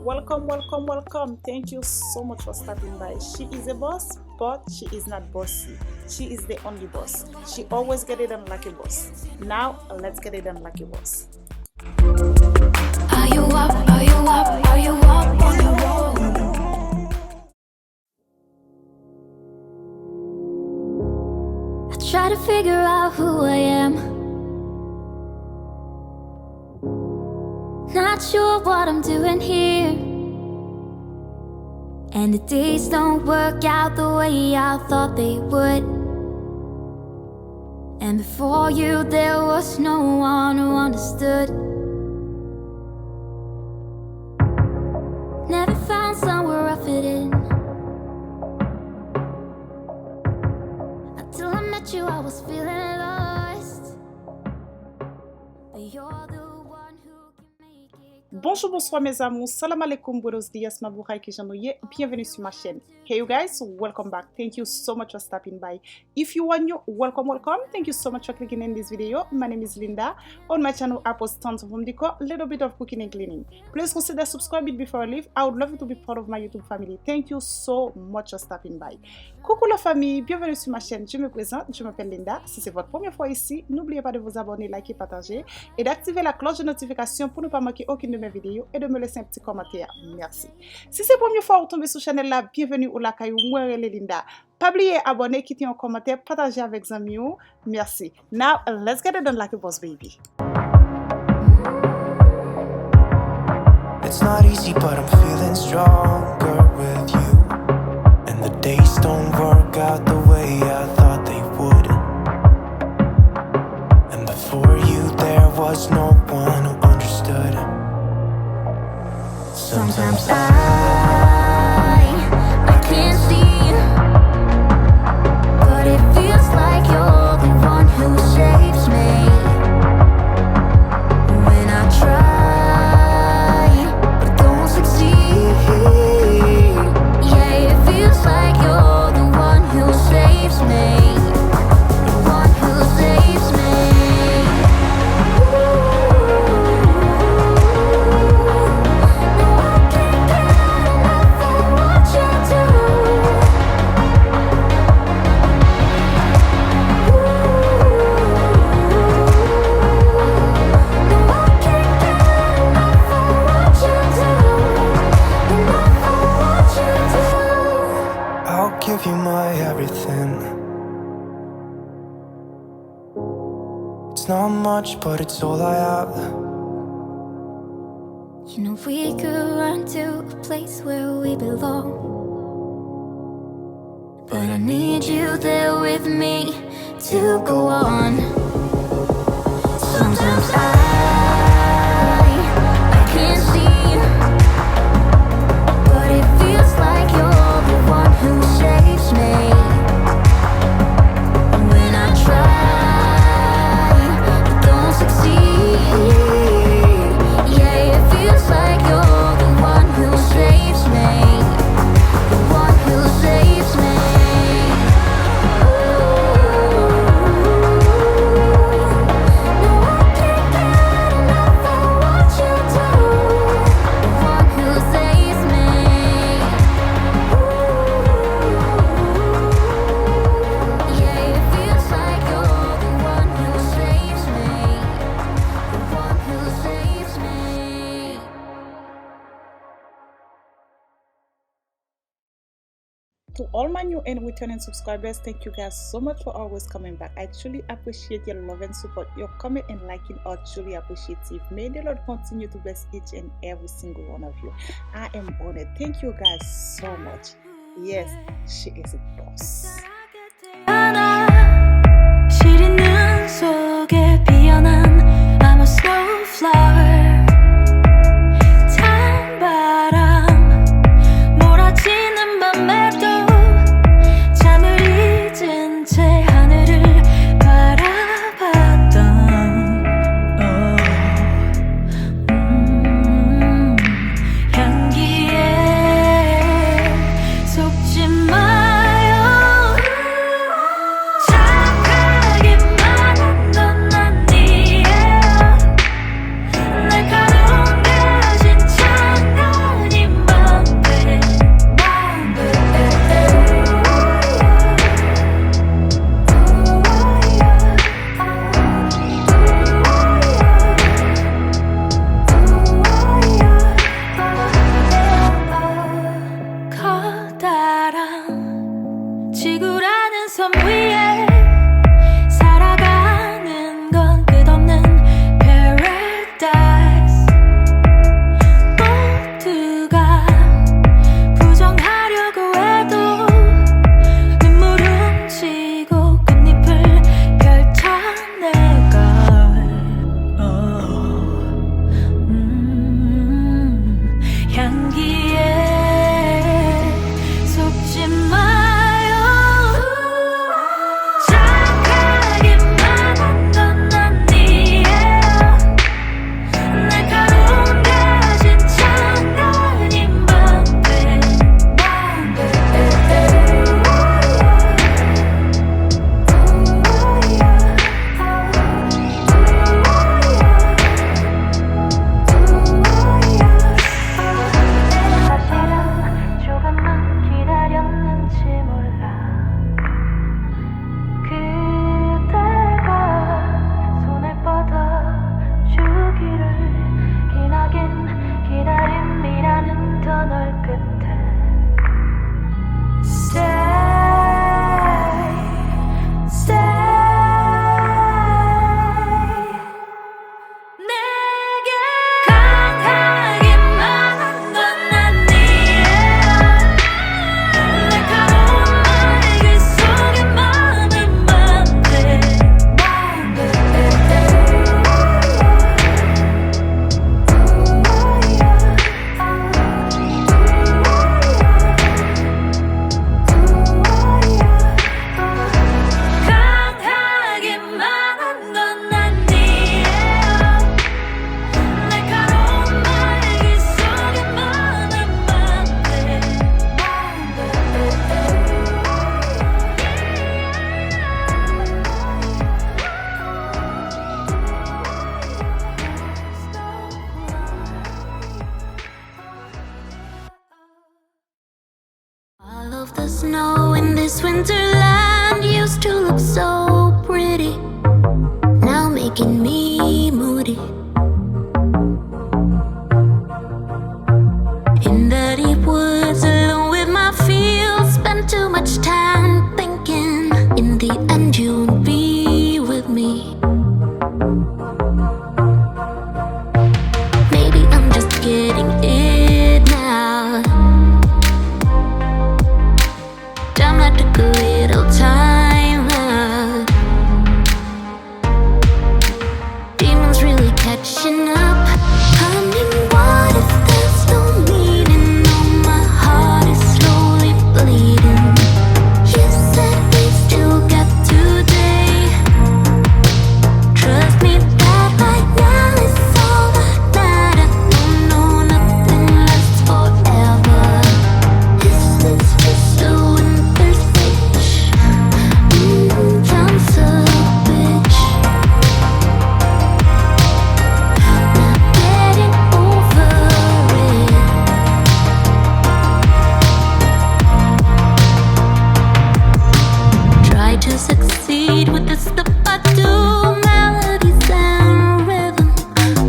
welcome, welcome, welcome. Thank you so much for stopping by. She is a boss, but she is not bossy. She is the only boss. She always get it done like a boss. Now, let's get it done like a boss. Are you up? Are you up? Are you up on the road? I try to figure out who I am. Not sure what I'm doing here, and the days don't work out the way I thought they would. And before you there was no one who understood. Never found somewhere I fit in. Until I met you I was feeling lost, but you're the one who can make it go. Bonjour, bonsoir mes amours, salam alaikum, buenos dias, mabuhay kijanoye, bienvenue sur ma chaîne. Hey you guys, welcome back. Thank you so much for stopping by. If you are new, welcome, welcome. Thank you so much for clicking in this video. My name is Linda. On my channel I post tons of home decor, little bit of cooking and cleaning. Please consider subscribing before I leave. I would love you to be part of my YouTube family. Thank you so much for stopping by. Coucou la famille, bienvenue sur ma chaîne. Je me présente, je m'appelle Linda. Si c'est votre première fois ici, n'oubliez pas de vous abonner, liker, partager et d'activer la cloche de notification pour ne pas manquer aucune de mes vidéos et de me laisser un petit commentaire. Merci. Si c'est la première fois que vous tombez sur la chaîne là, bienvenue au Lakayou, moi Linda. Pas oublier abonner, quitter un commentaire, partager avec amis. Merci. Now, let's get it done like a boss baby. It's not easy, but I'm feeling stronger with you. And the days don't work out the way I thought they would. And before you, there was no one who understood. Sometimes I can't see, but it feels like you're the one who saves me. When I try, but don't succeed. Yeah, it feels like you're the one who saves me. The one who saves me. I'll give you my everything. It's not much, but it's all I have. You know we could run to a place where we belong, but I need you there with me to go on. Sometimes I can't see, but it feels like you're the one who saves me. When I try, but don't succeed. Yeah, it feels like you're the one who saves me. The one who saves me. No, I can't get enough of what you do. The one who saves me. Yeah, it feels like you're the one who saves me. The one who saves me. To all my new and returning subscribers, thank you guys so much for always coming back. I truly appreciate your love and support. Your comment and liking are truly appreciative. May the Lord continue to bless each and every single one of you. I am honored. Thank you guys so much. Yes, she is a boss. 시린 눈 속에 피어난 I'm a snowflower. 찬 바람 몰아치는 밤에도 잠을 잊은 채 하늘을 바라봤던 향기에 속지 마요. Snow in this winterland used to look so pretty, now making me moody. In the deep woods, alone with my fields, spent too much time thinking. In the end, you'll be with me. Maybe I'm just getting it now. Damn, I took a little time out. Demons really catching up. I mean, what if there's no meaning? Oh, my heart is slowly bleeding. You said we still got today. Trust me that right now is all that matters. No, nothing lasts forever. Is this just a winter stage? I'm so bitch. Not getting over it. Try to succeed with the stuff I do, melodies and rhythm,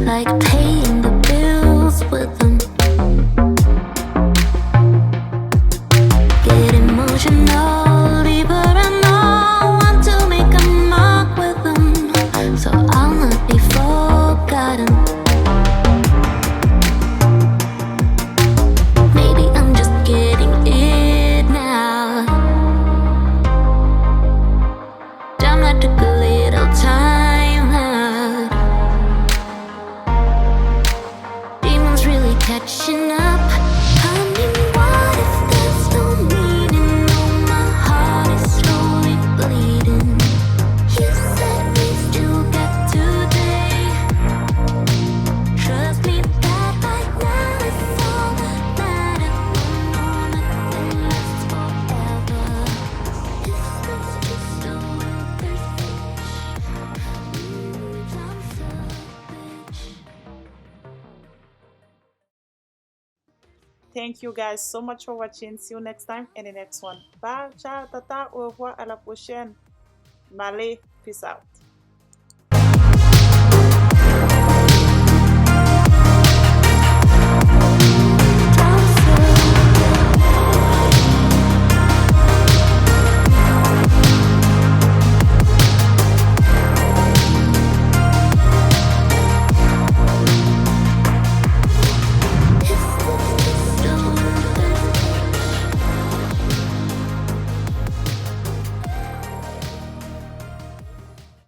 like paying the bills with them. Get emotional, deeper and all, want to make a mark with them, so I'll not be forgotten. Maybe I'm just getting it now. Damn, I took a little time out. Demons really catching up. I mean, what if there's no meaning? Oh, my heart is slowly bleeding. You said we still got today. Trust me that right now is all that matters. No, nothing lasts forever. Is this just a winter stage? I'm so bitch. Thank you guys so much for watching. See you next time in the next one. Bye, ciao, tata, au revoir, à la prochaine. Malé, peace out.